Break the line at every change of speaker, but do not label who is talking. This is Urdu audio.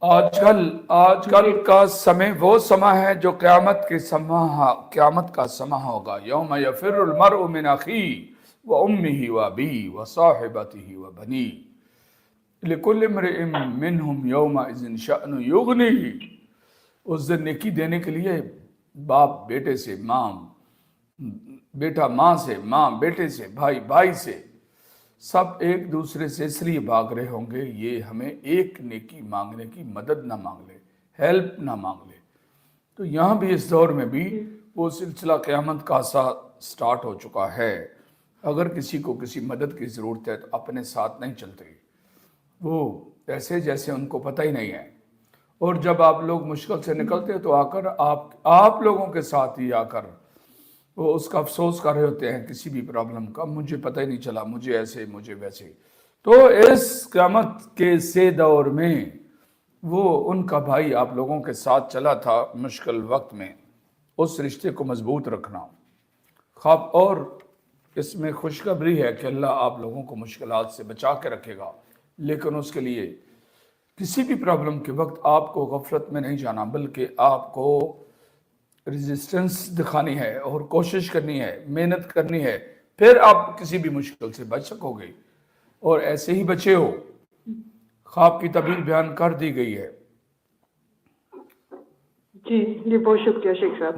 آج کل کا سمے وہ سما ہے جو قیامت کا سما ہوگا. یوم یفر المرء من اخیہ وامہ وابیہ وصاحبتہ وبنیہ لکل امرئ منہم یومئذ شأن یغنیہ. اس دن نیکی دینے کے لیے باپ بیٹے سے، بیٹا ماں سے، ماں بیٹے سے، بھائی بھائی سے، سب ایک دوسرے سے اس لیے بھاگ رہے ہوں گے یہ ہمیں ایک نیکی مانگنے کی مدد نہ مانگ لے، ہیلپ نہ مانگ لے. تو یہاں بھی اس دور میں بھی وہ سلسلہ قیامت کا سا سٹارٹ ہو چکا ہے. اگر کسی کو کسی مدد کی ضرورت ہے تو اپنے ساتھ نہیں چلتے، وہ ایسے جیسے ان کو پتہ ہی نہیں ہے. اور جب آپ لوگ مشکل سے نکلتے تو آ کر آپ لوگوں کے ساتھ ہی آ کر وہ اس کا افسوس کر رہے ہوتے ہیں کسی بھی پرابلم کا، مجھے پتہ ہی نہیں چلا، مجھے ایسے مجھے ویسے. تو اس قیامت کے سے دور میں وہ ان کا بھائی آپ لوگوں کے ساتھ چلا تھا مشکل وقت میں، اس رشتے کو مضبوط رکھنا. خواب اور اس میں خوشخبری ہے کہ اللہ آپ لوگوں کو مشکلات سے بچا کے رکھے گا، لیکن اس کے لیے کسی بھی پرابلم کے وقت آپ کو غفلت میں نہیں جانا، بلکہ آپ کو ریزسٹنس دکھانی ہے اور کوشش کرنی ہے، محنت کرنی ہے، پھر آپ کسی بھی مشکل سے بچ سکو گے. اور ایسے ہی بچے ہو. خواب کی تعبیر بیان کر دی گئی ہے.
جی بہت شکریہ شیخ صاحب.